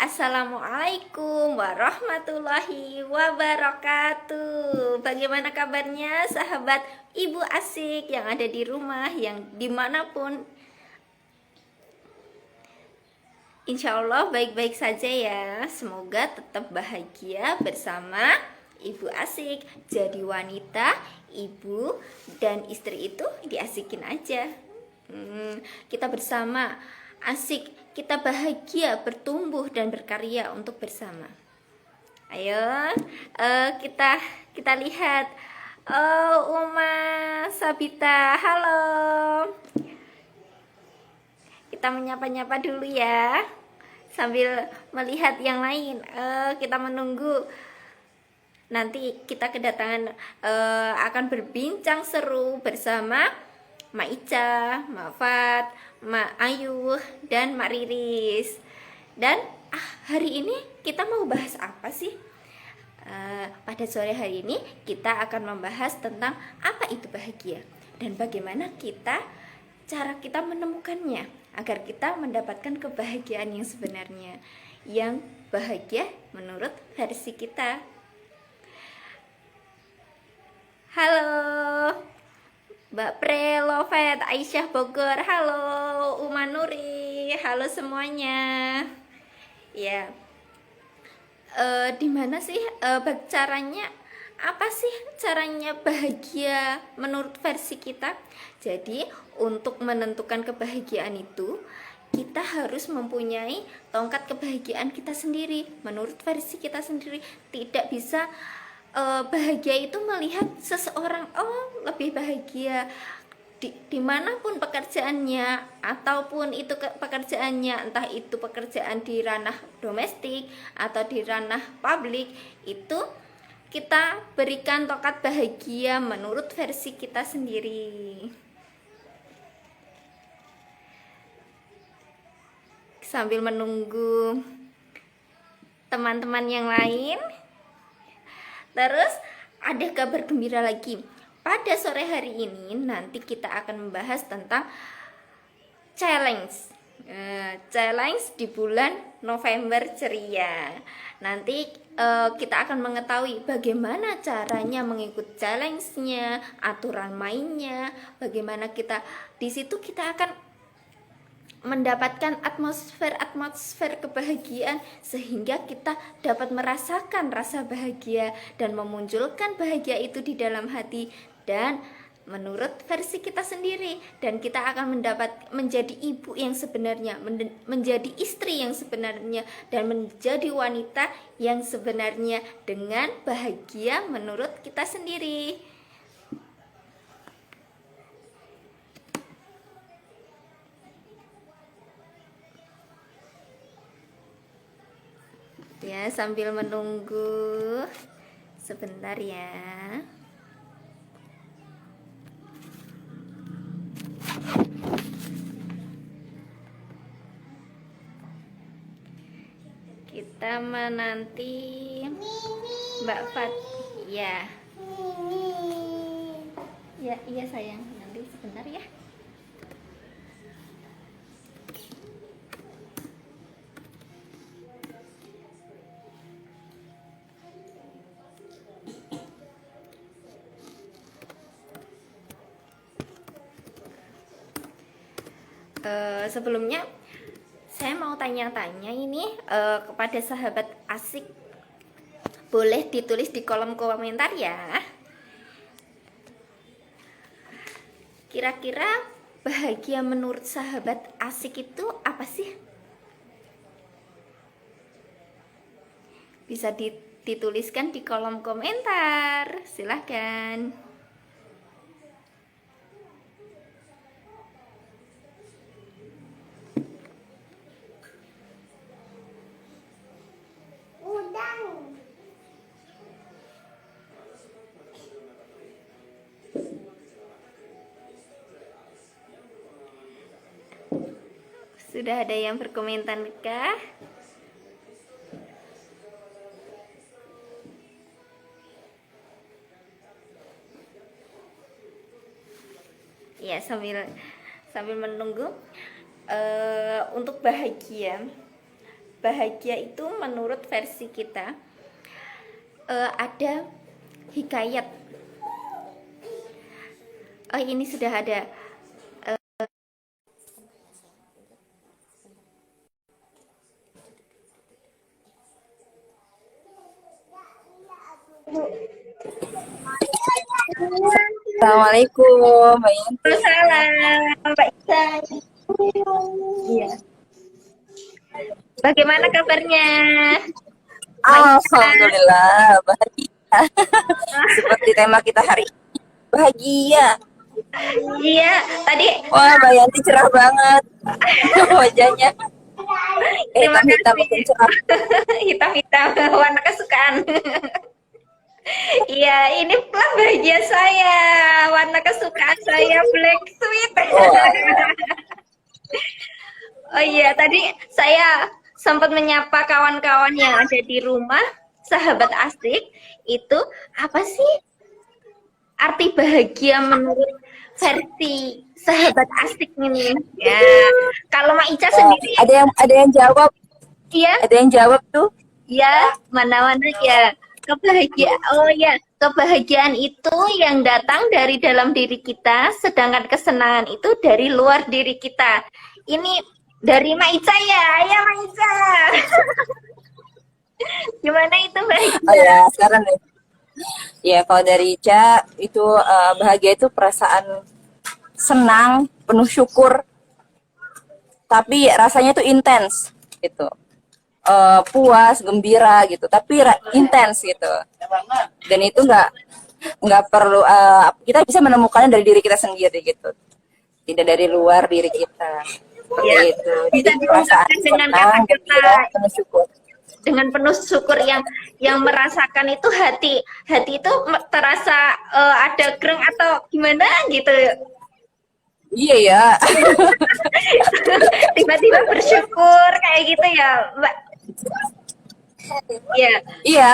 Assalamualaikum warahmatullahi wabarakatuh. Bagaimana kabarnya sahabat Ibu Asik yang ada di rumah, yang dimanapun? Insya Allah baik-baik saja ya. Semoga tetap bahagia bersama Ibu Asik. Jadi wanita, ibu, dan istri itu diasikin aja. Kita bersama asik, kita bahagia, bertumbuh dan berkarya untuk bersama. Ayo, kita lihat. Uma Sabita, halo. Kita menyapa-nyapa dulu ya, sambil melihat yang lain. Kita menunggu. Nanti kita kedatangan, akan berbincang seru bersama Mak Ica, Mak Fat, Mak Ayu, dan Mak Riris. Dan hari ini kita mau bahas apa sih? Pada sore hari ini kita akan membahas tentang apa itu bahagia dan bagaimana cara kita menemukannya agar kita mendapatkan kebahagiaan yang sebenarnya, yang bahagia menurut versi kita. Halo Mbak Pre, Lovet, Aisyah Bogor, halo Uma Nuri, halo semuanya. Ya, dimana sih caranya? Apa sih caranya bahagia menurut versi kita? Jadi untuk menentukan kebahagiaan itu, kita harus mempunyai tongkat kebahagiaan kita sendiri menurut versi kita sendiri. Tidak bisa bahagia itu melihat seseorang lebih bahagia dimanapun pekerjaannya, ataupun itu pekerjaannya, entah itu pekerjaan di ranah domestik atau di ranah publik, itu kita berikan tongkat bahagia menurut versi kita sendiri. Sambil menunggu teman-teman yang lain, terus ada kabar gembira lagi. Pada sore hari ini nanti kita akan membahas tentang challenge di bulan November ceria. Nanti kita akan mengetahui bagaimana caranya mengikuti challenge-nya, aturan mainnya, bagaimana di situ kita akan mendapatkan atmosfer kebahagiaan sehingga kita dapat merasakan rasa bahagia dan memunculkan bahagia itu di dalam hati dan menurut versi kita sendiri, dan kita akan menjadi ibu yang sebenarnya, menjadi istri yang sebenarnya, dan menjadi wanita yang sebenarnya dengan bahagia menurut kita sendiri. Ya, sambil menunggu sebentar ya. Kita menanti Mbak Fat. Ya. Ya, iya sayang. Nanti sebentar ya. Sebelumnya saya mau tanya-tanya ini kepada sahabat asik. Boleh ditulis di kolom komentar ya. Kira-kira bahagia menurut sahabat asik itu apa sih? Bisa dituliskan di kolom komentar. Silahkan. Sudah ada yang berkomentar kah? Ya, sambil menunggu, untuk bahagia bahagia itu menurut versi kita ada hikayat. Oh, ini sudah ada. Assalamualaikum, Mbak Yanti. Salam, Mbak Isa. Iya. Bagaimana kabarnya, Mbak Isa? Alhamdulillah, bahagia. Seperti tema kita hari ini, bahagia. Iya, tadi Wah, Mbak Yanti cerah banget wajahnya. terima Hitam-hitam kasih. makin cerah. Hitam-hitam, warna kesukaan. Iya, ini pelan bahagia saya. Warna kesukaan saya black sweet. Wah, Oh iya, tadi saya sempat menyapa kawan-kawan yang ada di rumah, sahabat asik. Itu apa sih arti bahagia menurut versi sahabat asik ini? Ya, kalau Mak Ica sendiri, ada yang jawab, iya, ada yang jawab tuh. ya, mana-mana ya. Kebahagiaan, oh ya, kebahagiaan itu yang datang dari dalam diri kita, sedangkan kesenangan itu dari luar diri kita. Ini dari Mak Ica ya, ya Mak Ica. Gimana itu bahagia? Oh ya, sekarang deh. Ya, kalau dari Ica itu bahagia itu perasaan senang, penuh syukur, tapi rasanya tuh intens gitu. Puas, gembira gitu, tapi intens gitu. Dan itu nggak perlu kita bisa menemukannya dari diri kita sendiri gitu, tidak dari luar diri kita. Seperti Ya, itu. bisa Jadi perasaan diungkapkan dengan senang, kata-kata gembira, penuh syukur. dengan penuh syukur yang merasakan itu hati itu terasa ada gereng atau gimana gitu. Iya ya. Tiba-tiba bersyukur kayak gitu ya, Mbak. Iya. Iya.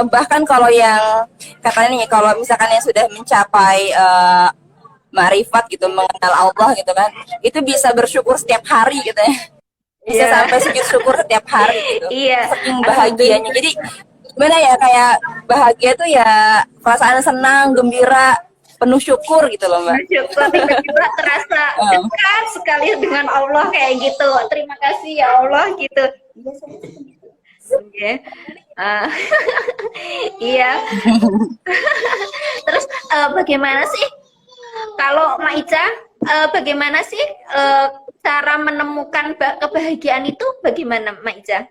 Bahkan kalau yang katanya nih, kalau misalkan yang sudah mencapai marifat gitu, mengenal Allah gitu kan, itu bisa bersyukur setiap hari gitu ya, bisa Iya. sampai sujud syukur setiap hari gitu, Iya. saking bahagianya. Jadi gimana ya, kayak bahagia tuh ya perasaan senang, gembira, penuh syukur gitu loh Mbak. Bersyukur tiba-tiba terasa dekat sekali dengan Allah kayak gitu. Terima kasih ya Allah gitu. Oke. Ah, iya. Terus bagaimana sih kalau Mak Ica, bagaimana sih cara menemukan kebahagiaan itu bagaimana Mak Ica?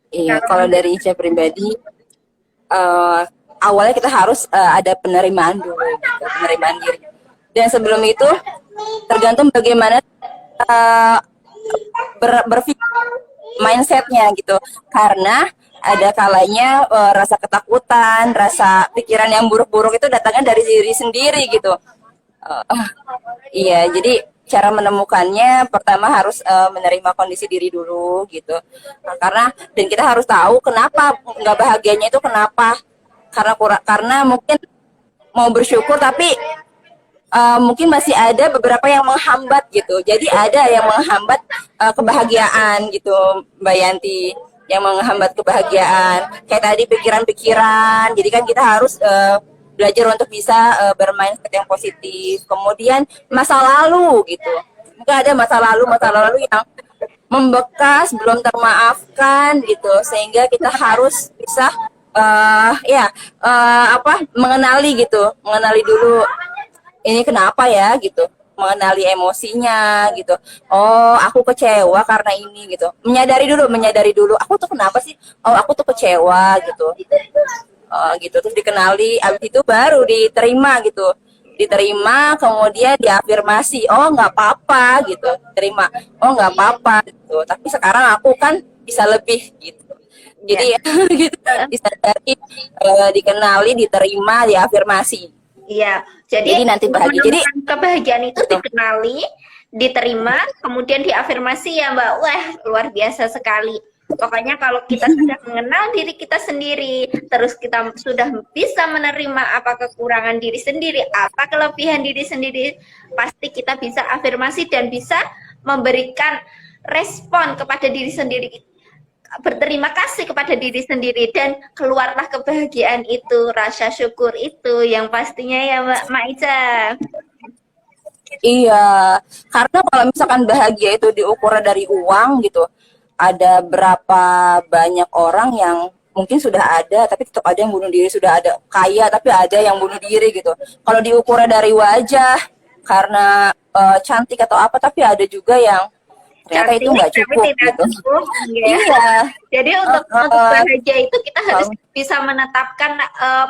Iya, kalau dari Ica pribadi, awalnya kita harus ada penerimaan dulu, gitu, penerimaan diri. Dan sebelum itu, tergantung bagaimana berpikir, mindsetnya gitu. Karena ada kalanya rasa ketakutan, rasa pikiran yang buruk-buruk itu datangnya dari diri sendiri gitu. Iya, jadi cara menemukannya pertama harus menerima kondisi diri dulu gitu. Nah, dan kita harus tahu kenapa nggak bahagianya itu kenapa. Karena mungkin mau bersyukur tapi mungkin masih ada beberapa yang menghambat gitu. Jadi ada yang menghambat kebahagiaan gitu, Mbak Yanti, yang menghambat kebahagiaan. Kayak tadi pikiran-pikiran. Jadi kan kita harus belajar untuk bisa bermindset yang positif. Kemudian masa lalu gitu. Mungkin ada masa lalu yang membekas, belum termaafkan gitu, sehingga kita harus bisa mengenali dulu ini kenapa ya gitu, mengenali emosinya gitu. Oh, aku kecewa karena ini gitu. Menyadari dulu aku tuh kenapa sih? Oh, aku tuh kecewa gitu. Gitu, terus dikenali, abis itu baru diterima gitu, kemudian diafirmasi, oh nggak apa-apa gitu, terima, oh nggak apa-apa gitu, tapi sekarang aku kan bisa lebih gitu. Jadi gitu, disadari, dikenali, diterima, diafirmasi. Iya, Jadi nanti bahagia. Jadi kebahagiaan itu dikenali, diterima, kemudian diafirmasi ya Mbak. Wah, luar biasa sekali. Pokoknya kalau kita sudah mengenal diri kita sendiri, terus kita sudah bisa menerima apa kekurangan diri sendiri, apa kelebihan diri sendiri, pasti kita bisa afirmasi dan bisa memberikan respon kepada diri sendiri, berterima kasih kepada diri sendiri, dan keluarlah kebahagiaan itu, rasa syukur itu yang pastinya ya Mbak Maiza. Iya, karena kalau misalkan bahagia itu diukur dari uang gitu, ada berapa banyak orang yang mungkin sudah ada, tapi tetap ada yang bunuh diri, sudah ada kaya, tapi ada yang bunuh diri gitu. Kalau diukur dari wajah, karena cantik atau apa, tapi ada juga yang ternyata itu Cantik nggak tapi cukup tidak gitu. cukup ya. Iya, Jadi untuk bahagia itu kita harus kalau- bisa menetapkan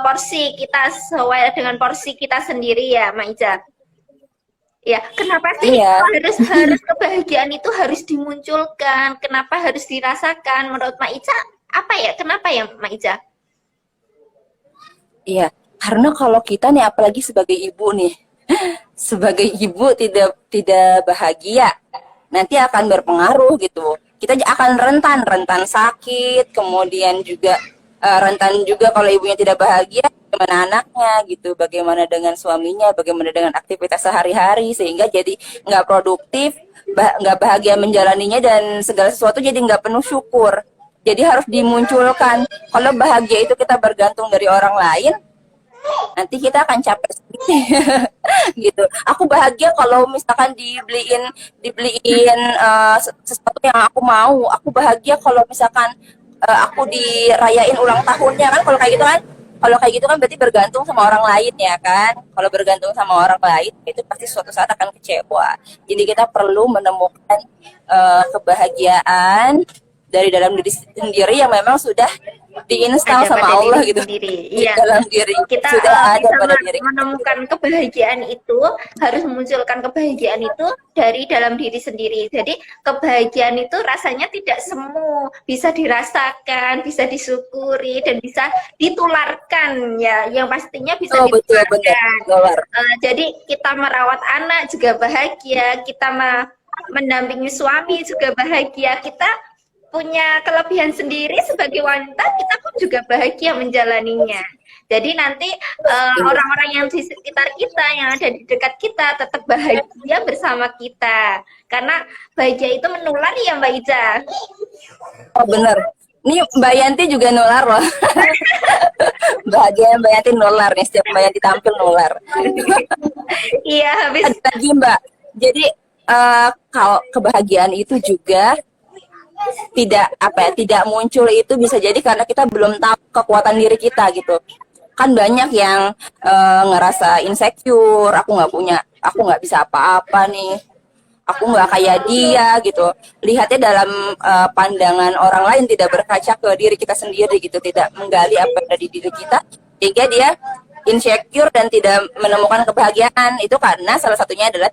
porsi kita sesuai dengan porsi kita sendiri ya Maiza. Ya, kenapa sih iya. harus kebahagiaan itu harus dimunculkan? Kenapa harus dirasakan? Menurut Maiza apa ya? Kenapa ya Maiza? Iya, karena kalau kita nih apalagi sebagai ibu nih, sebagai ibu tidak bahagia, nanti akan berpengaruh gitu. Kita akan rentan sakit, kemudian juga rentan juga kalau ibunya tidak bahagia, bagaimana anaknya gitu, bagaimana dengan suaminya, bagaimana dengan aktivitas sehari-hari, sehingga jadi nggak produktif, nggak bahagia menjalaninya, dan segala sesuatu jadi nggak penuh syukur. Jadi harus dimunculkan. Kalau bahagia itu kita bergantung dari orang lain, nanti kita akan capek sendiri. Gitu. Aku bahagia kalau misalkan dibeliin sesuatu yang aku mau. Aku bahagia kalau misalkan aku dirayain ulang tahunnya, kan kalau kayak gitu kan. Kalau kayak gitu kan berarti bergantung sama orang lain ya kan. Kalau bergantung sama orang lain itu pasti suatu saat akan kecewa. Jadi kita perlu menemukan kebahagiaan dari dalam diri sendiri yang memang sudah diinstal Ada sama pada Allah diri gitu. sendiri. Di Iya. dalam diri Kita sudah ada bisa pada diri kita. menemukan kebahagiaan itu, harus memunculkan kebahagiaan itu dari dalam diri sendiri. Jadi kebahagiaan itu rasanya tidak semu, bisa dirasakan, bisa disyukuri, dan bisa ditularkan ya. Yang pastinya bisa Oh betul, benar, ditularkan. dolar. Jadi kita merawat anak juga bahagia, kita mendampingi suami juga bahagia, kita punya kelebihan sendiri sebagai wanita, kita pun juga bahagia menjalaninya. Jadi nanti orang-orang yang di sekitar kita, yang ada di dekat kita, tetap bahagia bersama kita. Karena bahagia itu menular ya Mbak Iza. Oh benar. Ini Mbak Yanti juga nular loh. Bahagia Mbak Yanti nular nih, setiap Mbak Yanti tampil nular. Iya, habis Ada lagi Mbak. Jadi kalau kebahagiaan itu juga tidak muncul, itu bisa jadi karena kita belum tahu kekuatan diri kita gitu. Kan banyak yang ngerasa insecure, aku nggak bisa apa-apa nih, aku nggak kayak dia gitu. Lihatnya dalam pandangan orang lain, tidak berkaca ke diri kita sendiri gitu, tidak menggali apa yang ada di diri kita, sehingga dia insecure dan tidak menemukan kebahagiaan. Itu karena salah satunya adalah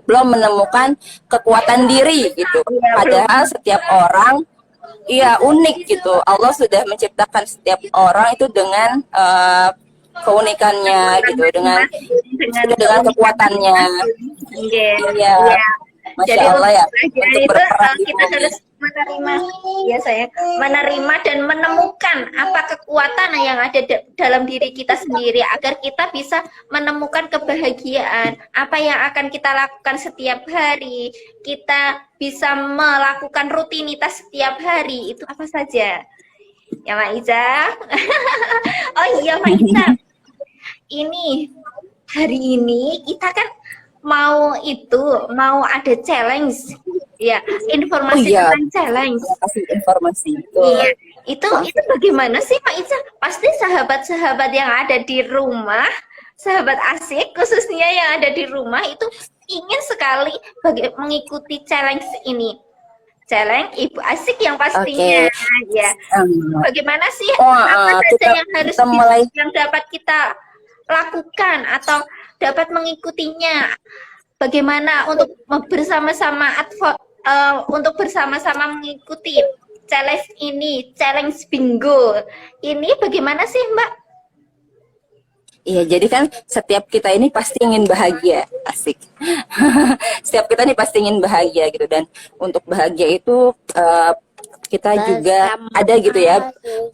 belum menemukan kekuatan diri gitu. Padahal setiap orang iya unik gitu. Allah sudah menciptakan setiap orang itu dengan keunikannya gitu, dengan kekuatannya. Iya. Iya. Masya Jadi Allah ya, bahagia untuk itu berperan di kita bumi. harus menerima, ya saya menerima dan menemukan apa kekuatan yang ada dalam diri kita sendiri, agar kita bisa menemukan kebahagiaan. Apa yang akan kita lakukan setiap hari, kita bisa melakukan rutinitas setiap hari, itu apa saja ya Mak Iza. Oh iya Mak Iza, ini hari ini kita kan mau ada challenge ya, informasi iya, tentang challenge. kasih informasi. Iya, itu bagaimana sih Pak Ica? Pasti sahabat-sahabat yang ada di rumah, sahabat asik khususnya yang ada di rumah itu ingin sekali mengikuti challenge ini. Challenge Ibu Asik yang pastinya ya. Bagaimana sih apa saja yang harus yang dapat kita lakukan atau dapat mengikutinya? Bagaimana untuk bersama-sama mengikuti challenge ini, challenge bingo ini, bagaimana sih Mbak? Iya, jadi kan setiap kita ini pasti ingin bahagia, asik. Setiap kita ini pasti ingin bahagia gitu, dan untuk bahagia itu kita juga ada gitu ya.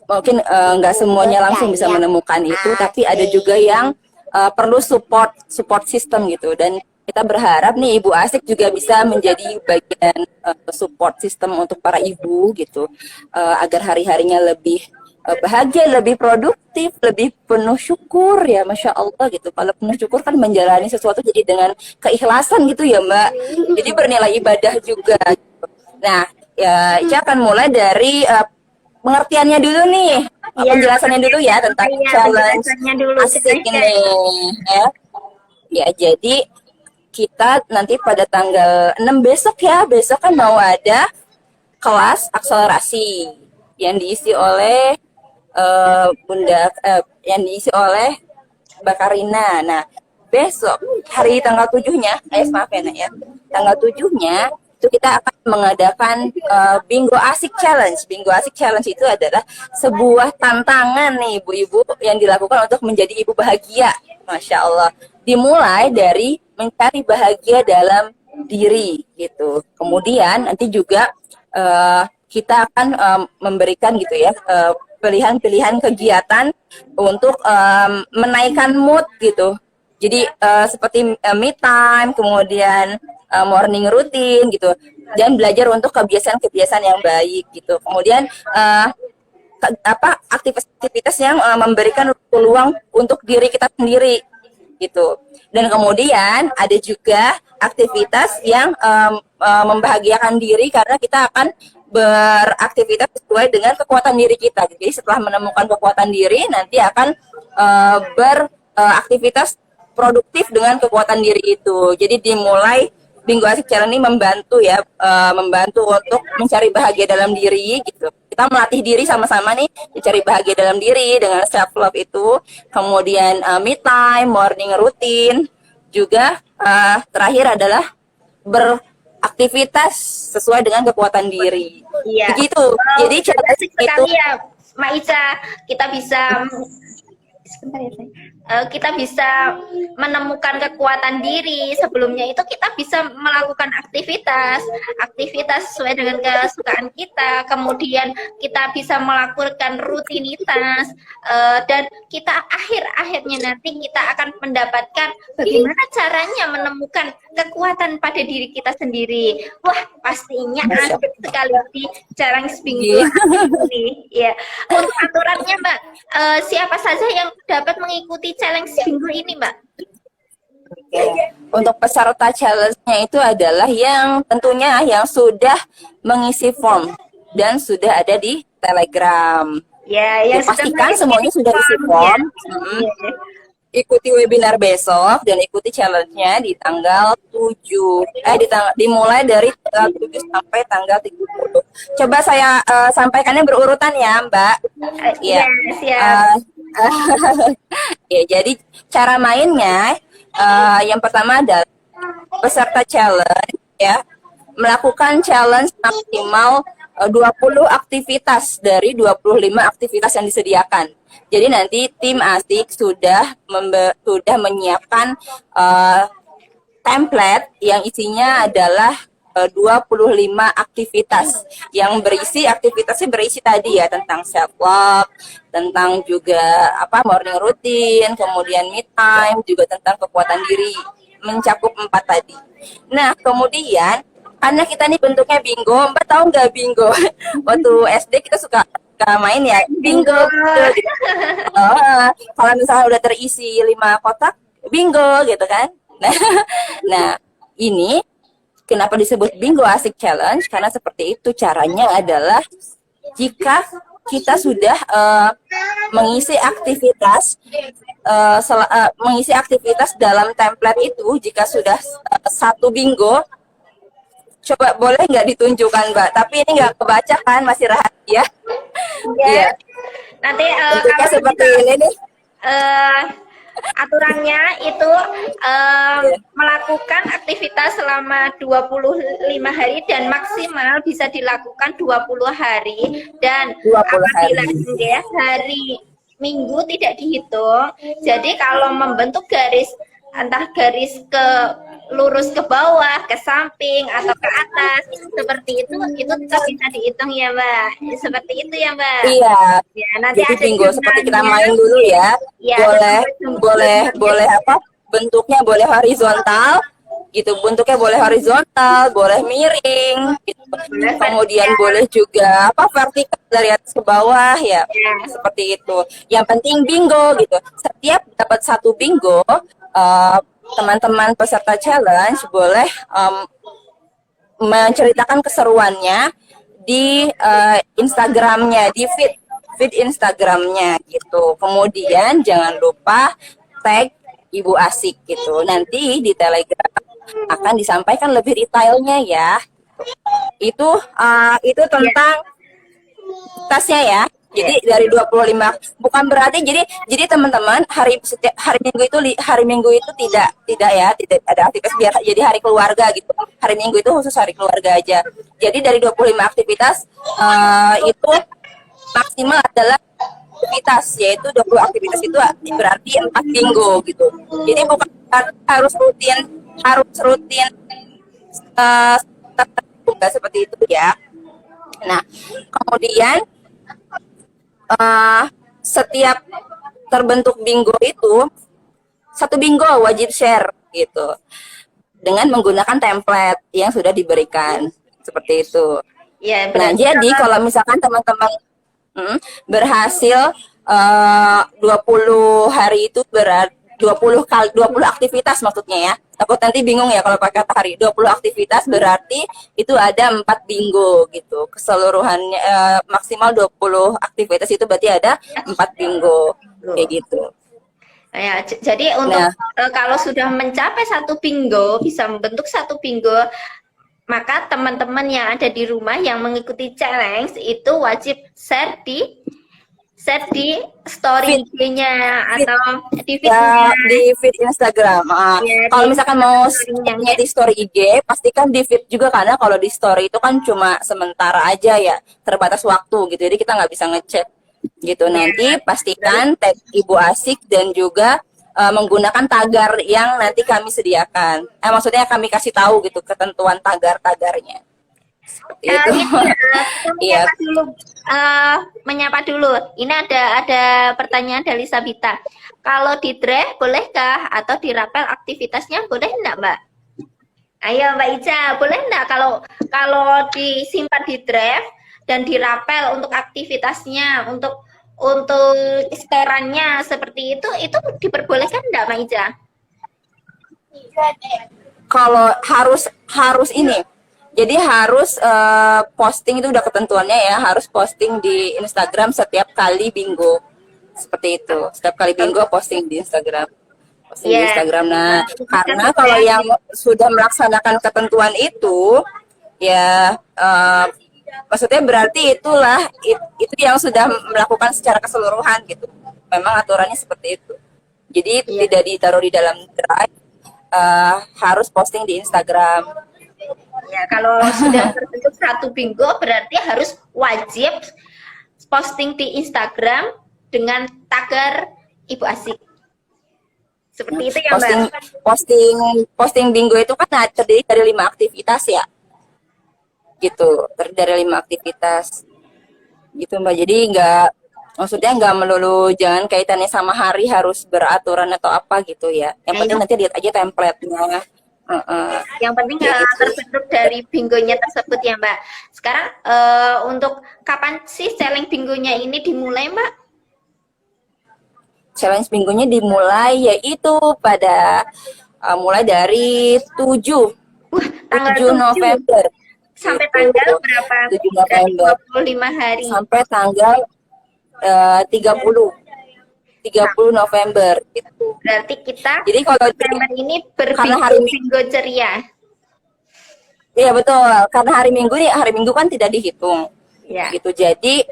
Mungkin nggak semuanya langsung bisa menemukan itu, tapi ada juga yang perlu support system gitu. Dan kita berharap nih Ibu Asik juga bisa menjadi bagian support system untuk para ibu gitu, agar hari-harinya lebih bahagia, lebih produktif, lebih penuh syukur ya, Masya Allah gitu. Kalau penuh syukur kan menjalani sesuatu jadi dengan keikhlasan gitu ya Mbak. Jadi bernilai ibadah juga. Nah, ya Ica akan mulai dari pengertiannya dulu nih, Iya, penjelasannya dulu ya tentang iya, challenge penjelasannya dulu asik silahkan. ini ya. Ya, jadi kita nanti pada tanggal 6 besok ya, besok kan mau ada kelas akselerasi yang diisi oleh yang diisi oleh Mbak Karina. Nah, besok hari tanggal 7-nya, maaf ya Nak ya. Tanggal 7-nya itu kita akan mengadakan Bingo Asik Challenge. Bingo Asik Challenge itu adalah sebuah tantangan nih ibu-ibu yang dilakukan untuk menjadi ibu bahagia. Masya Allah. Dimulai dari mencari bahagia dalam diri gitu. Kemudian nanti juga kita akan memberikan gitu ya pilihan-pilihan kegiatan untuk menaikkan mood gitu. Jadi seperti me time, kemudian morning routine gitu, dan belajar untuk kebiasaan-kebiasaan yang baik gitu. Kemudian aktivitas-aktivitas yang memberikan peluang untuk diri kita sendiri gitu. Dan kemudian ada juga aktivitas yang membahagiakan diri karena kita akan beraktivitas sesuai dengan kekuatan diri kita. Jadi setelah menemukan kekuatan diri, nanti akan beraktivitas produktif dengan kekuatan diri itu. Jadi dimulai Bingo Asik Challenge ini membantu ya, membantu untuk mencari bahagia dalam diri gitu. Kita melatih diri sama-sama nih, mencari bahagia dalam diri dengan self love itu. Kemudian me time, morning routine, juga terakhir adalah beraktivitas sesuai dengan kekuatan diri. Iya. Begitu. Jadi Asik itu sekali ya, Mak Ica. Kita bisa sebentar ya, kita bisa menemukan kekuatan diri. Sebelumnya itu kita bisa melakukan aktivitas sesuai dengan kesukaan kita. Kemudian kita bisa melakukan rutinitas, dan kita akhirnya nanti kita akan mendapatkan bagaimana caranya menemukan kekuatan pada diri kita sendiri. Wah, pastinya asik sekali di challenge Bingo ini. Ya, untuk aturannya Mbak, siapa saja yang dapat mengikuti challenge Bingo ini Mbak? untuk peserta challenge-nya itu adalah yang tentunya yang sudah mengisi form dan sudah ada di Telegram. Ya, yang pastikan semuanya sudah isi form. Ya. Ikuti webinar besok dan ikuti challenge-nya di tanggal 7. Dimulai dari tanggal 7 sampai tanggal 30. Coba saya sampaikannya berurutan ya, Mbak. Iya, siap. Ya, jadi cara mainnya yang pertama adalah peserta challenge ya melakukan challenge maksimal 20 aktivitas dari 25 aktivitas yang disediakan. Jadi nanti tim Asik sudah menyiapkan template yang isinya adalah 25 aktivitas yang aktivitasnya berisi tadi ya tentang self love, tentang juga morning routine, kemudian me time, juga tentang kekuatan diri, mencakup 4 tadi. Nah, kemudian karena kita nih bentuknya bingo, Mbak tahu nggak bingo? Waktu SD kita suka main ya bingo. Gitu. Kalau misalnya udah terisi 5 kotak, bingo gitu kan. Nah, ini kenapa disebut Bingo Asik Challenge? Karena seperti itu caranya adalah jika kita sudah mengisi aktivitas dalam template itu, jika sudah 1 bingo, coba boleh nggak ditunjukkan Mbak? Tapi ini nggak kebaca kan, masih rahasia. Ya. Nanti bentuknya seperti ini nih. Aturannya itu melakukan aktivitas selama 25 hari dan maksimal bisa dilakukan 20 hari, dan 20 apabila hari. Hari Minggu tidak dihitung. Jadi kalau membentuk garis, entah garis lurus ke bawah, ke samping, atau ke atas, seperti itu tetap bisa dihitung ya Mbak. Seperti itu ya Mbak. Iya. Ya, nanti jadi ada bingo seperti kita main jurnalnya. dulu ya. Ya, boleh bentuknya boleh horizontal, gitu. Bentuknya boleh horizontal, boleh miring, gitu. Boleh Kemudian vertikal. boleh juga apa vertikal dari atas ke bawah ya, Ya. seperti itu. Yang penting bingo gitu. Setiap dapat satu bingo, teman-teman peserta challenge boleh menceritakan keseruannya di Instagramnya, di feed Instagramnya gitu. Kemudian jangan lupa tag Ibu Asik gitu. Nanti di Telegram akan disampaikan lebih detailnya ya. Itu Ya. tentang tasnya ya. Ya. Jadi dari 25 bukan berarti jadi teman-teman setiap hari Minggu itu tidak ada aktivitas biar jadi hari keluarga gitu. Hari Minggu itu khusus hari keluarga aja. Jadi dari 25 aktivitas itu maksimal adalah aktivitas yaitu 20 aktivitas itu berarti 4 minggu gitu. Jadi bukan harus rutin uh, seperti itu ya. Nah, kemudian setiap terbentuk bingo itu satu bingo wajib share gitu dengan menggunakan template yang sudah diberikan seperti itu. Ya, Nah, berarti jadi kalau misalkan teman-teman berhasil 20 hari itu berarti 20 aktivitas maksudnya ya. Takut nanti bingung ya kalau pakai kata hari. 20 aktivitas berarti itu ada 4 bingo gitu. Keseluruhannya maksimal 20 aktivitas itu berarti ada 4 bingo kayak gitu. ya, jadi untuk Nah, kalau sudah mencapai satu bingo, bisa membentuk satu bingo, maka teman-teman yang ada di rumah yang mengikuti challenge itu wajib share di story feed IG-nya feed atau di ya feed-nya. di feed Instagram. Ya, di Kalau misalkan mau story-nya. share di story IG, pastikan di feed juga karena kalau di story itu kan cuma sementara aja ya, terbatas waktu gitu. Jadi kita nggak bisa ngecek gitu. Nanti pastikan tag Ibu Asik dan juga menggunakan tagar yang nanti kami sediakan. Maksudnya kami kasih tahu gitu ketentuan tagar-tagarnya. Seperti itu. Ini kita Iya. menyapa dulu. Ini ada pertanyaan dari Sabita. Kalau di draft bolehkah atau di rapel aktivitasnya boleh enggak, Mbak? Ayo Mbak Ica, boleh enggak kalau kalau disimpan di draft dan di rapel untuk aktivitasnya, untuk setorannya seperti itu diperbolehkan enggak, Mbak Ica? Kalau harus ini. Jadi harus posting itu udah ketentuannya ya, harus posting di Instagram setiap kali bingo. Seperti itu. Setiap kali bingo posting di Instagram. Posting di Ya, Instagram. Nah, karena catat kalau ya. yang sudah melaksanakan ketentuan itu ya maksudnya berarti itu yang sudah melakukan secara keseluruhan gitu. Memang aturannya seperti itu. Jadi Iya. tidak ditaruh di dalam drive, harus posting di Instagram. Ya, kalau sudah terbentuk satu bingo berarti harus wajib posting di Instagram dengan tagar Ibu Asik. Seperti itu ya, posting Mbak? posting bingo itu kan terdiri dari 5 aktivitas ya gitu, terdiri dari 5 aktivitas gitu Mbak. Jadi nggak melulu, jangan kaitannya sama hari harus beraturan atau apa gitu ya, yang penting nanti lihat aja template-nya. Yang penting Kayak gitu. terbentuk dari bingonya tersebut ya, Mbak. Sekarang untuk kapan sih challenge bingonya ini dimulai, Mbak? Challenge minggunya dimulai yaitu pada mulai dari 7 Tanggal 7 7 November sampai gitu. tanggal berapa? 7 Berarti November 25 hari. sampai tanggal 30 November gitu. Berarti kita Jadi kalau November ini karena hari berbingo ceria. Iya betul, karena hari Minggu kan tidak dihitung. Ya. Gitu. Jadi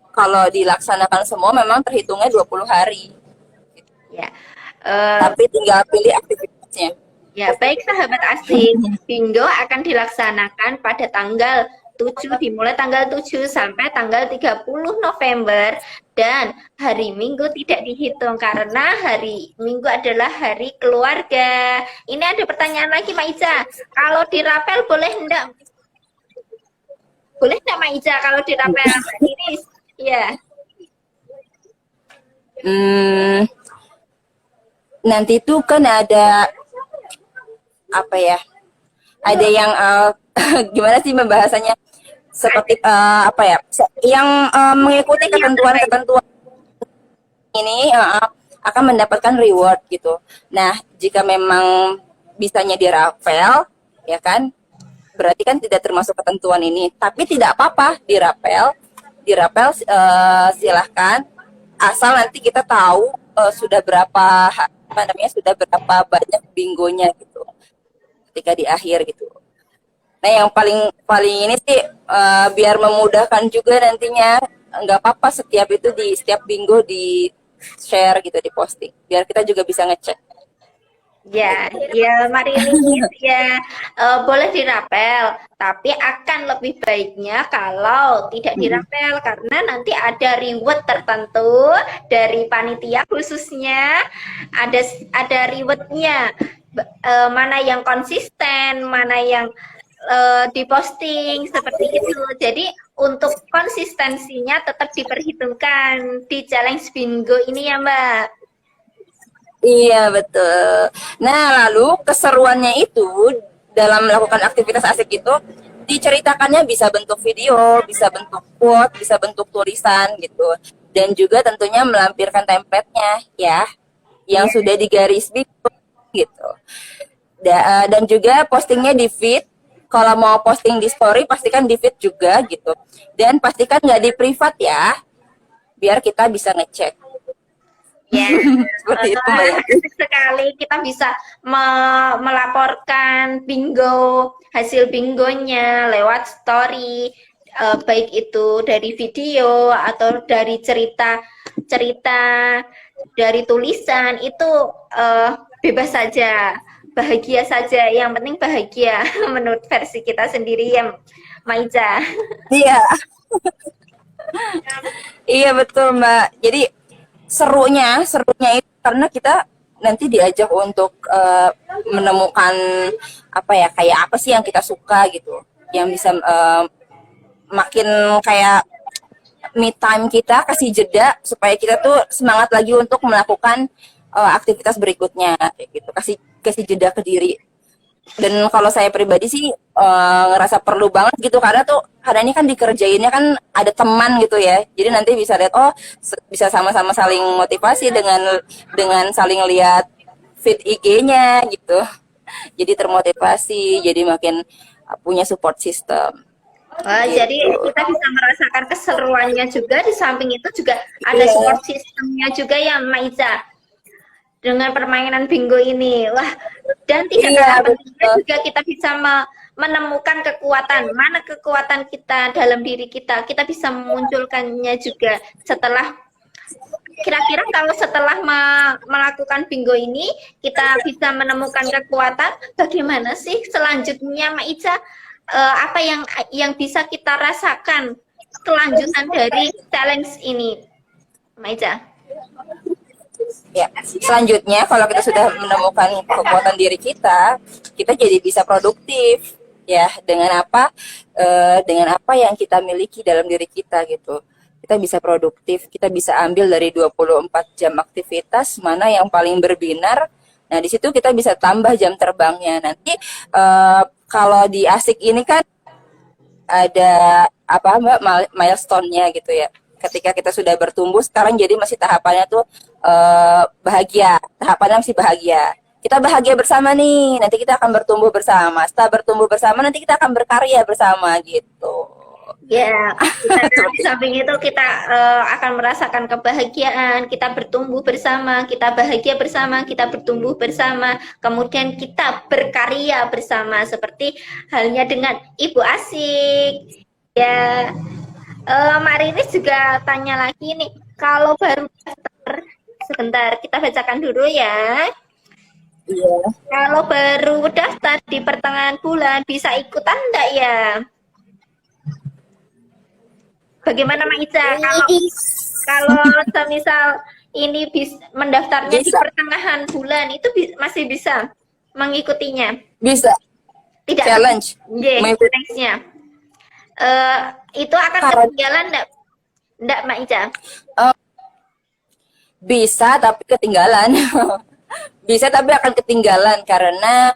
kalau dilaksanakan semua memang terhitungnya 20 hari. Ya. Tapi tinggal pilih aktivitasnya. Ya, baik sahabat asik. Bingo akan dilaksanakan pada tanggal 7, dimulai tanggal 7 sampai tanggal 30 November, dan hari Minggu tidak dihitung karena hari Minggu adalah hari keluarga. Ini ada pertanyaan lagi, Mak Ica. Kalau di rapel boleh enggak? Boleh enggak, Mak Ica, kalau di rapel? Ini ya. Nanti itu kan ada apa ya? Ada yang gimana sih membahasanya? Seperti apa ya? Yang mengikuti ketentuan-ketentuan ini akan mendapatkan reward gitu. Nah, jika memang bisanya dirapel, ya kan, berarti kan tidak termasuk ketentuan ini. Tapi tidak apa-apa dirapel, silahkan, asal nanti kita tahu sudah berapa apa namanya, sudah berapa banyak bingonya gitu ketika di akhir gitu. Nah, yang paling paling ini sih biar memudahkan juga nantinya, nggak apa-apa setiap itu di setiap bingo di share gitu, di posting biar kita juga bisa ngecek. Ya, ya mari ini ya boleh dirapel, tapi akan lebih baiknya kalau tidak dirapel karena nanti ada reward tertentu dari panitia khususnya, ada rewardnya. Mana yang konsisten, mana yang diposting seperti itu. Jadi untuk konsistensinya tetap diperhitungkan di challenge bingo ini ya Mbak. Iya, betul. Nah, lalu keseruannya itu dalam melakukan aktivitas asik itu diceritakannya bisa bentuk video, bisa bentuk quote, bisa bentuk tulisan gitu. Dan juga tentunya melampirkan template-nya ya, yang Iya. sudah digaris biru gitu. Dan juga postingnya di feed. Kalau mau posting di story pastikan di feed juga gitu. Dan pastikan nggak di privat ya, biar kita bisa ngecek. Ya, Seperti itu, Mbak Yanti. asik sekali kita bisa melaporkan bingo, hasil bingonya lewat story, baik itu dari video atau dari cerita, dari tulisan itu bebas saja, bahagia saja. Yang penting bahagia menurut versi kita sendiri ya, Maiza. Iya, iya betul Mbak. Jadi serunya itu karena kita nanti diajak untuk menemukan apa ya, kayak apa sih yang kita suka gitu, yang bisa makin kayak me time kita, kasih jeda supaya kita tuh semangat lagi untuk melakukan aktivitas berikutnya kayak gitu, kasih kasih jeda ke diri. Dan kalau saya pribadi sih ngerasa perlu banget gitu karena ini kan dikerjainnya kan ada teman gitu ya, jadi nanti bisa lihat, oh bisa sama-sama saling motivasi dengan saling lihat feed IG-nya gitu, jadi termotivasi, jadi makin punya support system Wah, jadi gitu. kita bisa merasakan keseruannya juga, di samping itu juga ada Iya, support sistemnya juga ya, Maiza, dengan permainan bingo ini. Wah, dan tidak iya kalah pentingnya betul. juga kita bisa menemukan kekuatan, mana kekuatan kita dalam diri kita. Kita bisa memunculkannya juga setelah, kira-kira kalau setelah melakukan bingo ini, kita bisa menemukan kekuatan, bagaimana sih selanjutnya, Maiza? Apa yang bisa kita rasakan kelanjutan dari challenge ini, Maiza? Ya, selanjutnya kalau kita sudah menemukan kekuatan diri kita jadi bisa produktif ya, dengan apa yang kita miliki dalam diri kita gitu. Kita bisa produktif, kita bisa ambil dari 24 jam aktivitas mana yang paling berbinar. Nah, di situ kita bisa tambah jam terbangnya. Nanti kalau di asik ini kan ada apa Mbak, milestone-nya gitu ya. Ketika kita sudah bertumbuh, sekarang jadi masih tahapannya tuh bahagia. Tahapannya masih bahagia. Kita bahagia bersama nih, nanti kita akan bertumbuh bersama. Setelah bertumbuh bersama, nanti kita akan berkarya bersama gitu. Ya, kita di samping itu kita akan merasakan kebahagiaan, kita bertumbuh bersama, kita bahagia bersama, kita bertumbuh bersama, kemudian kita berkarya bersama, seperti halnya dengan Ibu Asik. Ya, Mbak Riris juga tanya lagi nih, kalau baru daftar, sebentar kita bacakan dulu ya. Iya. Kalau baru daftar di pertengahan bulan, bisa ikutan enggak ya? Bagaimana Maiza? Kalau semisal ini mendaftarnya di Bisa, pertengahan bulan, itu masih bisa mengikutinya? bisa Tidak, challenge. Mengikuti nextnya. Itu akan Karena ketinggalan enggak Maiza? bisa tapi ketinggalan. Bisa tapi akan ketinggalan karena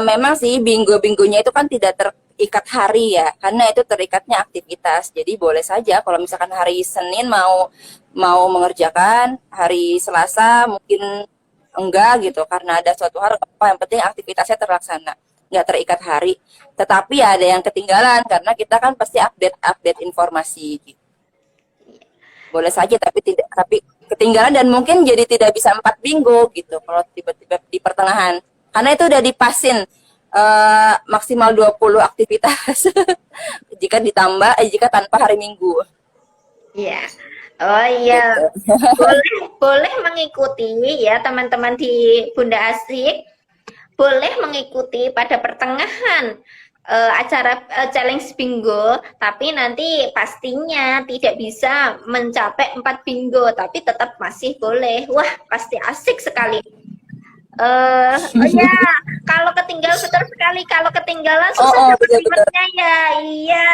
Memang sih bingo-bingonya itu kan tidak terikat hari ya, karena itu terikatnya aktivitas. Jadi boleh saja kalau misalkan hari Senin mau mau mengerjakan, hari Selasa mungkin enggak gitu, karena ada suatu hal apa yang penting aktivitasnya terlaksana, nggak terikat hari. Tetapi ya ada yang ketinggalan karena kita kan pasti update informasi. Gitu. Boleh saja tapi ketinggalan dan mungkin jadi tidak bisa 4 minggu gitu kalau tiba-tiba di pertengahan karena itu udah dipasin maksimal 20 aktivitas jika tanpa hari Minggu Iya. Oh iya, gitu. boleh boleh mengikuti ya teman-teman di Bunda Asik, boleh mengikuti pada pertengahan acara challenge bingo, tapi nanti pastinya tidak bisa mencapai 4 bingo, tapi tetap masih boleh. Wah, pasti asik sekali. Oh ya, kalau ketinggalan betul sekali, kalau ketinggalan Oh, susah oh dapat betul betul. rewardnya ya. Iya,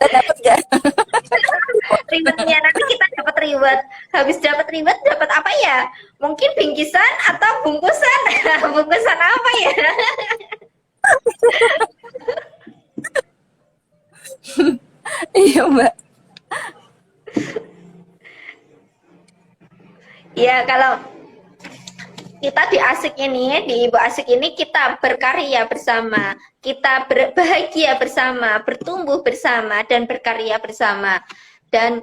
Kita dapat gak? rewardnya nanti kita dapat reward. Habis dapat reward dapat apa ya? Mungkin bingkisan atau bungkusan. Bungkusan apa ya? Iya Mbak. Ya, kalau kita di Asik ini, di Ibu Asik ini kita berkarya bersama, kita bahagia bersama, bertumbuh bersama dan berkarya bersama. Dan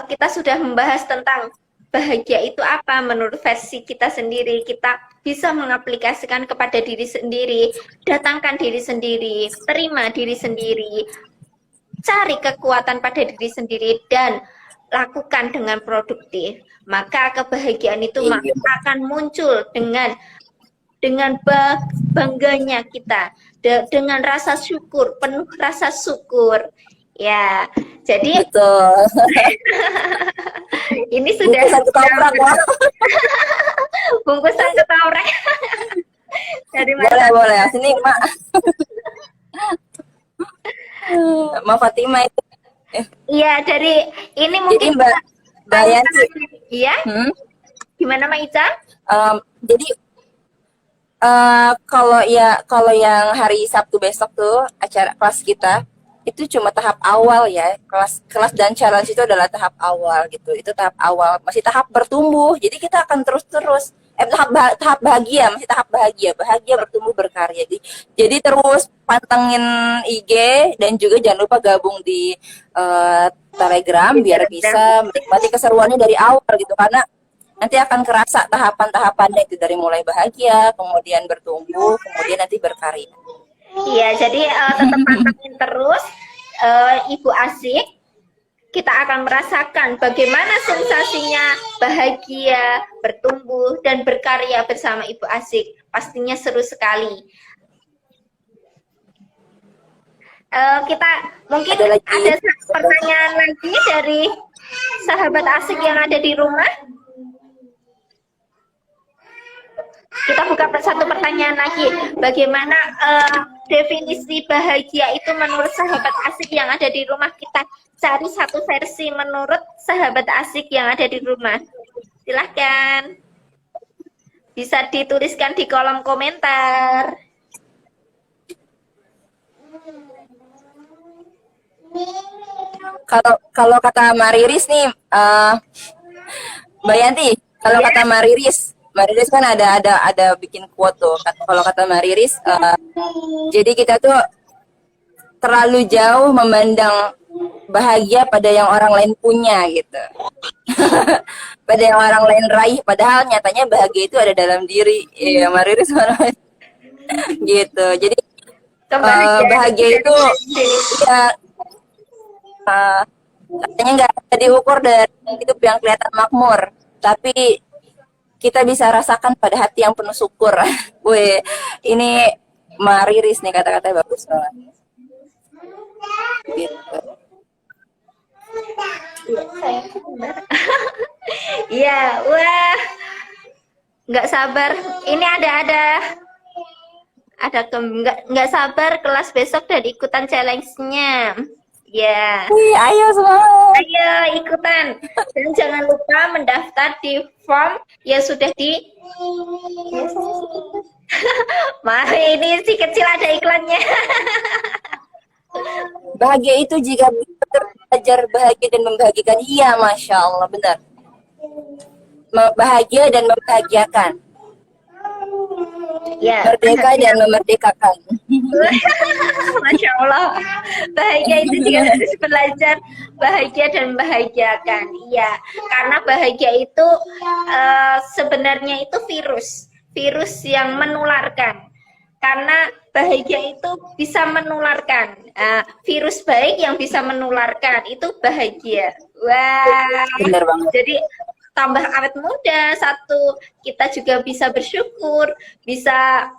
kita sudah membahas tentang bahagia itu apa menurut versi kita sendiri. Kita bisa mengaplikasikan kepada diri sendiri, datangkan diri sendiri, terima diri sendiri, cari kekuatan pada diri sendiri dan lakukan dengan produktif, maka kebahagiaan itu Iya. akan muncul dengan bangganya kita, dengan rasa syukur, penuh rasa syukur. Ya, jadi Betul. ini sudah Bungkusan ketoprak Wak. bungkusan ketoprak dari Boleh mana? boleh. Sini Mak. Mak Fatima itu. Iya, dari ini Jadi mungkin Mbak Yanti. iya, Hmm? gimana Mak Ica? Jadi kalau yang hari Sabtu besok tuh acara kelas kita itu cuma tahap awal ya. Kelas dan challenge itu adalah tahap awal gitu. Itu tahap awal, masih tahap bertumbuh. Jadi kita akan terus tahap bahagia, masih tahap bahagia bertumbuh berkarya. Jadi terus pantengin IG dan juga jangan lupa gabung di Telegram biar bisa menikmati keseruannya dari awal gitu karena nanti akan kerasa tahapan-tahapannya itu dari mulai bahagia, kemudian bertumbuh, kemudian nanti berkarya. Iya, jadi tetap pantengin terus Ibu Asik. Kita akan merasakan bagaimana sensasinya bahagia, bertumbuh, dan berkarya bersama Ibu Asik. Pastinya seru sekali. Kita mungkin ada pertanyaan lagi dari sahabat Asik yang ada di rumah. Kita buka satu pertanyaan lagi. Bagaimana definisi bahagia itu menurut sahabat Asik yang ada di rumah? Kita cari satu versi menurut sahabat Asik yang ada di rumah. Silahkan. Bisa dituliskan di kolom komentar. Kalau kata Mariris nih, Mbak Yanti, kalau kata Mariris kan ada bikin quote tuh. Kalau kata Mariris, jadi kita tuh terlalu jauh memandang bahagia pada yang orang lain punya gitu. Pada yang orang lain raih, padahal nyatanya bahagia itu ada dalam diri. Iya, Mariris gitu. Jadi bahagia itu ya katanya nggak bisa diukur dari hidup yang kelihatan makmur, tapi kita bisa rasakan pada hati yang penuh syukur. Wih, ini Mariris nih kata-katanya bagus banget. Gitu. Iya, wah, nggak sabar. Ini nggak sabar kelas besok dan ikutan challenge-nya. Ya, Ayo semangat. ayo ikutan. Dan jangan lupa mendaftar di form yang sudah di. Mari ini si kecil ada iklannya. Bahagia itu jika bisa belajar bahagia dan membahagiakan. Iya, Masya Allah, benar. Bahagia dan membahagiakan. Ya, Merdeka dan memerdekakan. Masya Allah. Bahagia itu juga harus belajar bahagia dan membahagiakan. Iya, karena bahagia itu sebenarnya itu virus yang menularkan. Karena bahagia itu bisa menularkan. Virus baik yang bisa menularkan itu bahagia. Wah, Benar banget. jadi tambah awet muda satu, kita juga bisa bersyukur, bisa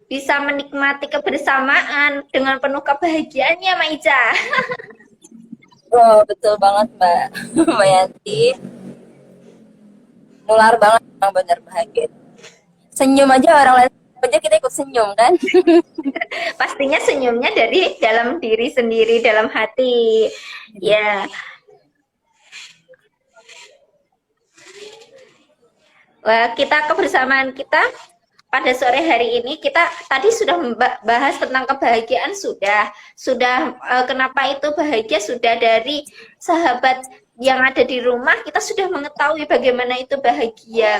bisa menikmati kebersamaan dengan penuh kebahagiaannya, Maiza. Oh, betul banget, Mbak. Mbak Yanti. Nular banget, emang benar bahagia. Senyum aja orang lain aja kita ikut senyum kan. Pastinya senyumnya dari dalam diri sendiri, dalam hati. Ya, wah, kebersamaan kita pada sore hari ini kita tadi sudah bahas tentang kebahagiaan sudah kenapa itu bahagia sudah dari sahabat yang ada di rumah kita sudah mengetahui bagaimana itu bahagia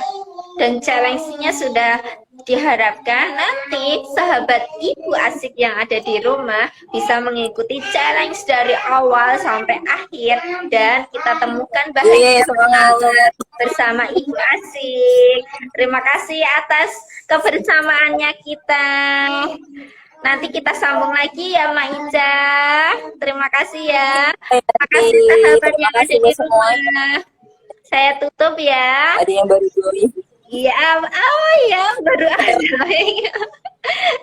dan challenge-nya sudah diharapkan nanti sahabat ibu asik yang ada di rumah bisa mengikuti challenge dari awal sampai akhir dan kita temukan bahagia Semangat. bersama ibu asik. Terima kasih atas kebersamaannya kita. Nanti kita sambung lagi ya Maiza. Terima kasih ya. Terima kasih sahabat yang ada di rumah. Saya tutup ya. Ada yang baru join. Iya, oh ya baru ada.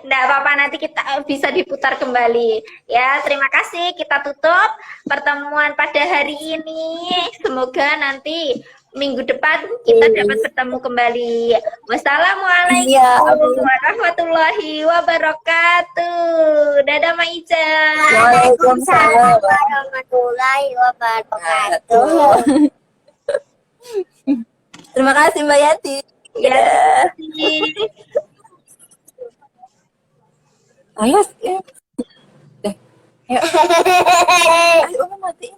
Nggak apa-apa, nanti kita bisa diputar kembali. Ya, terima kasih. Kita tutup pertemuan pada hari ini. Semoga nanti minggu depan kita dapat bertemu kembali. Wassalamualaikum warahmatullahi wabarakatuh. Dadah Maiza. Waalaikumsalam warahmatullahi wabarakatuh. Terima kasih Mbak Yanti. Ya. Ayo, ya. Ayo. Ayo, matiin.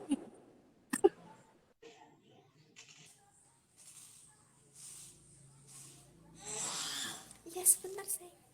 Ya sebentar sayang.